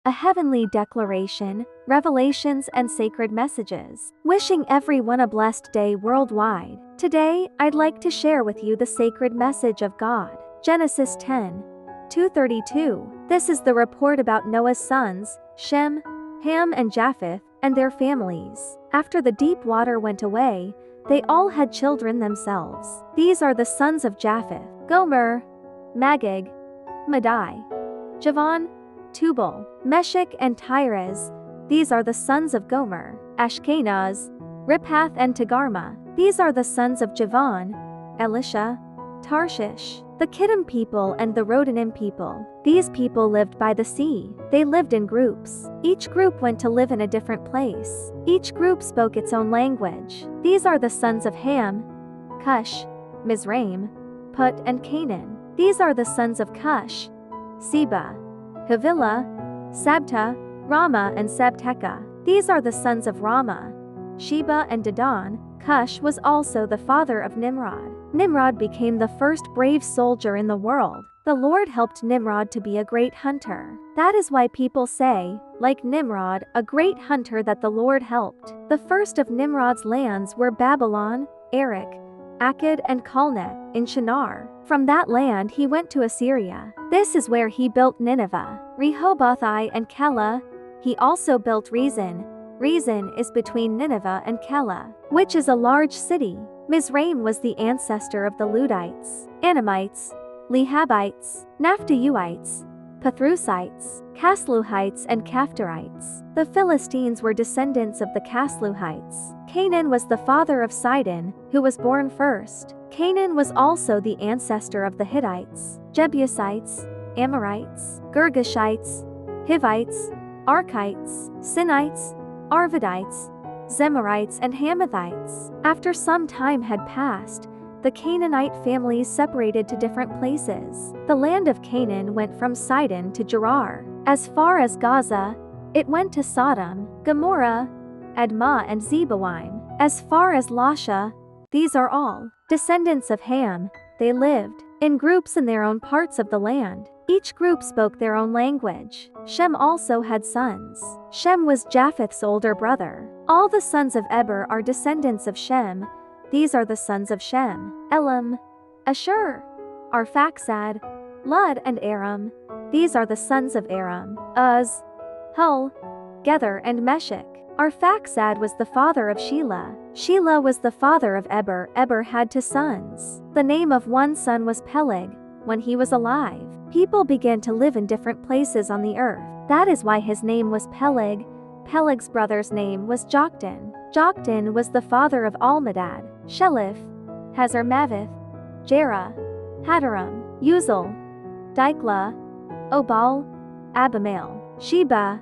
a heavenly declaration, revelations, and sacred messages. Wishing everyone a blessed day worldwide. Today, I'd like to share with you the sacred message of God. Genesis 10:2-32. This is the report about Noah's sons, Shem, Ham, and Japheth, and their families. After the deep water went away, they all had children themselves. These are the sons of Japheth: Gomer, Magog, Madai, Javan, Tubal, Meshech, and Tiras. These are the sons of Gomer. Ashkenaz, Riphath, and Togarmah. These are the sons of Javan, Elisha, Tarshish. The Kittim people and the Rodanim people. These people lived by the sea. They lived in groups. Each group went to live in a different place. Each group spoke its own language. These are the sons of Ham: Cush, Mizraim, Put, and Canaan. These are the sons of Cush: Seba, Havilah, Sabta, Rama, and Sabteca. These are the sons of Rama: Sheba and Dedan. Cush was also the father of Nimrod. Nimrod became the first brave soldier in the world. The Lord helped Nimrod to be a great hunter. That is why people say, like Nimrod, a great hunter that the Lord helped. The first of Nimrod's lands were Babylon, Erech, Akkad, and Calneh, in Shinar. From that land he went to Assyria. This is where he built Nineveh, Rehoboth-I, and Calah. He also built Rezin. Rezin is between Nineveh and Calah, which is a large city. Mizraim was the ancestor of the Ludites, Anamites, Lehabites, Naphtuhites, Pathrusites, Casluhites, and Caphtorites. The Philistines were descendants of the Casluhites. Canaan was the father of Sidon, who was born first. Canaan was also the ancestor of the Hittites, Jebusites, Amorites, Girgashites, Hivites, Archites, Sinites, Arvadites, Zemarites, and Hamathites. After some time had passed, the Canaanite families separated to different places. The land of Canaan went from Sidon to Gerar. As far as Gaza, it went to Sodom, Gomorrah, Admah, and Zeboim. As far as Lasha, these are all descendants of Ham. They lived in groups in their own parts of the land. Each group spoke their own language. Shem also had sons. Shem was Japheth's older brother. All the sons of Eber are descendants of Shem. These are the sons of Shem: Elam, Ashur, Arphaxad, Lud, and Aram. These are the sons of Aram: Uz, Hul, Gether, and Meshech. Arphaxad was the father of Shelah. Shelah was the father of Eber. Eber had two sons. The name of one son was Peleg. When he was alive, people began to live in different places on the earth. That is why his name was Peleg. Peleg's brother's name was Joktan. Joktan was the father of Almadad, Sheleph, Hazarmaveth, Jerah, Hadaram, Uzal, Diklah, Obal, Abimael, Sheba,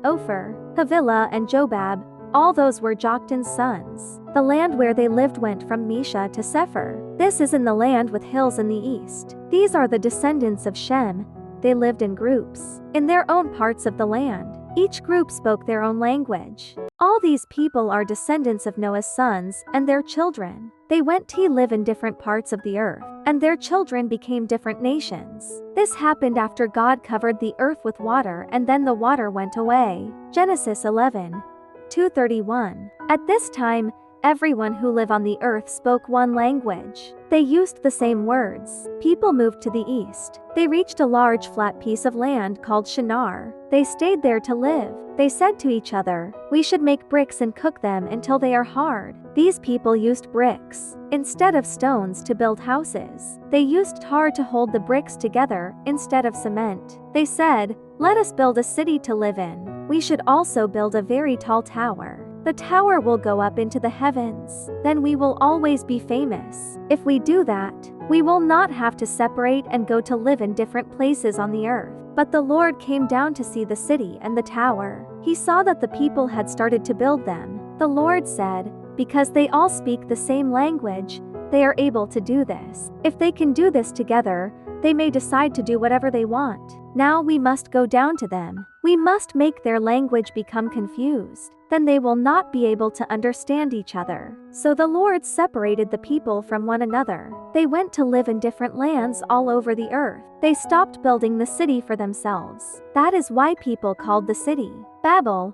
Ophir, Havilah, and Jobab. All those were Joktan's sons. The land where they lived went from Mesha to Sephir. This is in the land with hills in the east. These are the descendants of Shem. They lived in groups, in their own parts of the land. Each group spoke their own language. All these people are descendants of Noah's sons and their children. They went to live in different parts of the earth, and their children became different nations. This happened after God covered the earth with water, and then the water went away. Genesis 11:2-31. At this time, everyone who lived on the earth spoke one language. They used the same words. People moved to the east. They reached a large flat piece of land called Shinar. They stayed there to live. They said to each other, "We should make bricks and cook them until they are hard." These people used bricks instead of stones to build houses. They used tar to hold the bricks together instead of cement. They said, "Let us build a city to live in. We should also build a very tall tower. The tower will go up into the heavens. Then we will always be famous. If we do that, we will not have to separate and go to live in different places on the earth." But the Lord came down to see the city and the tower. He saw that the people had started to build them. The Lord said, "Because they all speak the same language, they are able to do this. If they can do this together, they may decide to do whatever they want. Now we must go down to them. We must make their language become confused. Then they will not be able to understand each other. So the Lord separated the people from one another. They went to live in different lands all over the earth. They stopped building the city for themselves. That is why people called the city Babel.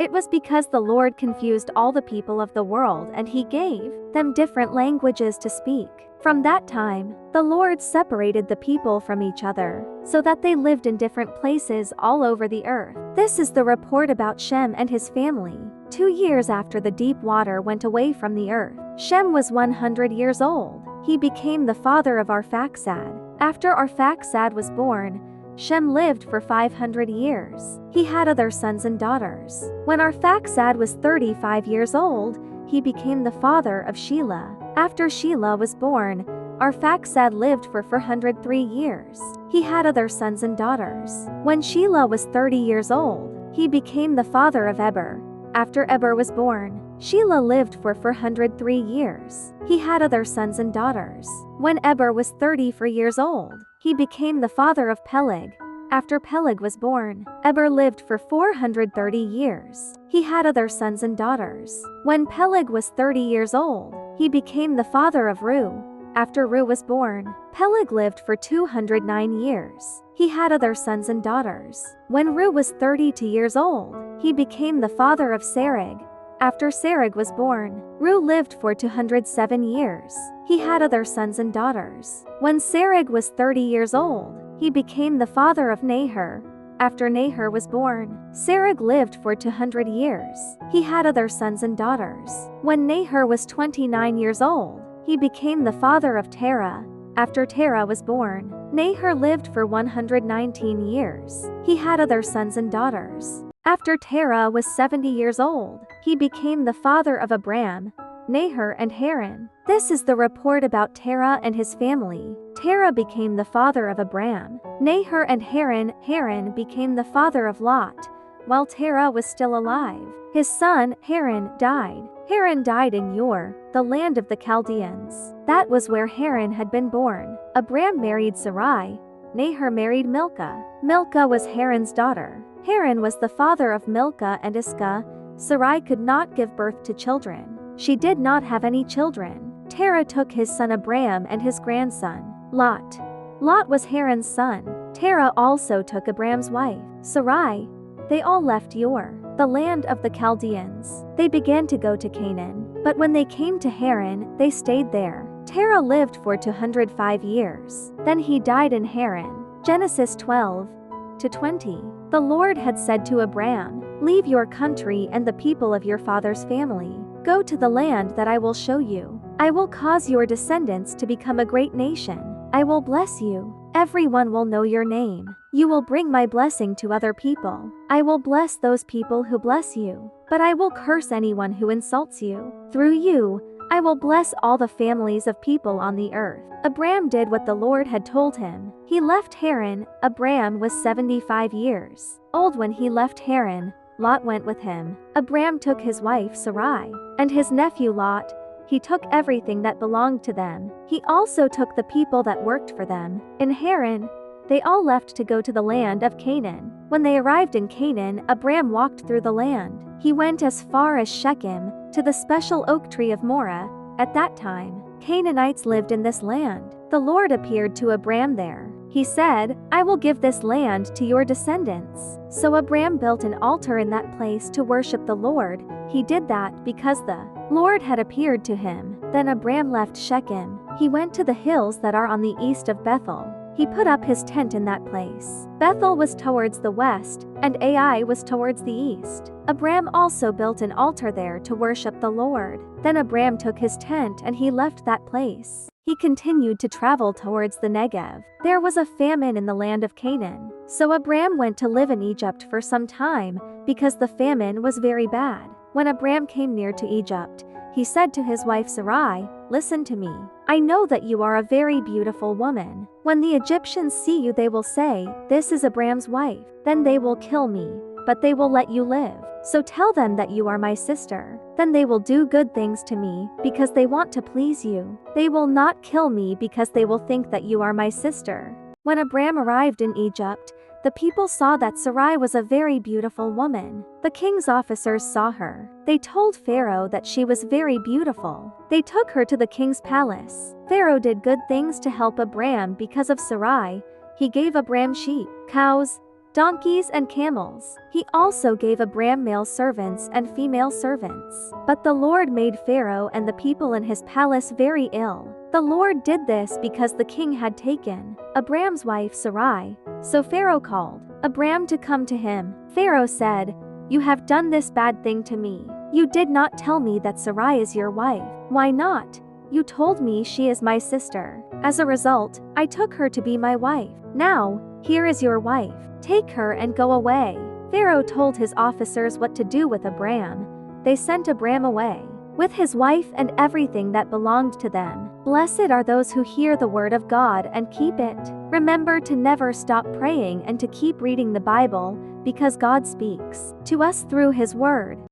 It was because the Lord confused all the people of the world and He gave them different languages to speak. From that time, the Lord separated the people from each other, so that they lived in different places all over the earth. This is the report about Shem and his family. 2 years after the deep water went away from the earth, Shem was 100 years old. He became the father of Arphaxad. After Arphaxad was born, Shem lived for 500 years. He had other sons and daughters. When Arphaxad was 35 years old, he became the father of Shelah. After Shelah was born, Arphaxad lived for 403 years. He had other sons and daughters. When Shelah was 30 years old, he became the father of Eber. After Eber was born, Shelah lived for 403 years. He had other sons and daughters. When Eber was 34 years old, he became the father of Peleg. After Peleg was born, Eber lived for 430 years. He had other sons and daughters. When Peleg was 30 years old, he became the father of Reu. After Reu was born, Peleg lived for 209 years. He had other sons and daughters. When Reu was 32 years old, he became the father of Serug. After Serug was born, Reu lived for 207 years. He had other sons and daughters. When Serug was 30 years old, he became the father of Nahor. After Nahor was born, Serug lived for 200 years. He had other sons and daughters. When Nahor was 29 years old, he became the father of Terah. After Terah was born, Nahor lived for 119 years. He had other sons and daughters. After Terah was 70 years old, he became the father of Abram, Nahor and Haran. This is the report about Terah and his family. Terah became the father of Abram, Nahor and Haran. Haran became the father of Lot, while Terah was still alive. His son, Haran, died. Haran died in Ur, the land of the Chaldeans. That was where Haran had been born. Abram married Sarai. Nahor married Milcah. Milcah was Haran's daughter. Haran was the father of Milcah and Iscah. Sarai could not give birth to children. She did not have any children. Terah took his son Abram and his grandson, Lot. Lot was Haran's son. Terah also took Abram's wife, Sarai. They all left Ur, the land of the Chaldeans. They began to go to Canaan, but when they came to Haran, they stayed there. Terah lived for 205 years. Then he died in Haran. Genesis 12-20. The Lord had said to Abram, "Leave your country and the people of your father's family. Go to the land that I will show you. I will cause your descendants to become a great nation. I will bless you. Everyone will know your name. You will bring my blessing to other people. I will bless those people who bless you, but I will curse anyone who insults you. Through you, I will bless all the families of people on the earth." Abram did what the Lord had told him. He left Haran. Abram was 75 years old when he left Haran. Lot went with him. Abram took his wife Sarai and his nephew Lot. He took everything that belonged to them. He also took the people that worked for them. In Haran, they all left to go to the land of Canaan. When they arrived in Canaan, Abram walked through the land. He went as far as Shechem, to the special oak tree of Moreh. At that time, Canaanites lived in this land. The Lord appeared to Abram there. He said, "I will give this land to your descendants." So Abram built an altar in that place to worship the Lord. He did that because the Lord had appeared to him. Then Abram left Shechem. He went to the hills that are on the east of Bethel. He put up his tent in that place. Bethel was towards the west, and Ai was towards the east. Abram also built an altar there to worship the Lord. Then Abram took his tent and he left that place. He continued to travel towards the Negev. There was a famine in the land of Canaan. So Abram went to live in Egypt for some time, because the famine was very bad. When Abram came near to Egypt, he said to his wife Sarai, "Listen to me. I know that you are a very beautiful woman. When the Egyptians see you, they will say, 'This is Abram's wife.' Then they will kill me, but they will let you live. So tell them that you are my sister. Then they will do good things to me, because they want to please you. They will not kill me because they will think that you are my sister." When Abram arrived in Egypt, The people saw that Sarai was a very beautiful woman. The king's officers saw her. They told Pharaoh that she was very beautiful. They took her to the king's palace. Pharaoh did good things to help Abram because of Sarai. He gave Abram sheep, cows, donkeys and camels. He also gave Abram male servants and female servants. But the Lord made Pharaoh and the people in his palace very ill. The Lord did this because the king had taken Abram's wife Sarai. So Pharaoh called Abram to come to him. Pharaoh said, "You have done this bad thing to me. You did not tell me that Sarai is your wife. Why not? You told me she is my sister. As a result, I took her to be my wife. Now, here is your wife. Take her and go away." Pharaoh told his officers what to do with Abram. They sent Abram away, with his wife and everything that belonged to them. Blessed are those who hear the word of God and keep it. Remember to never stop praying and to keep reading the Bible, because God speaks to us through his word.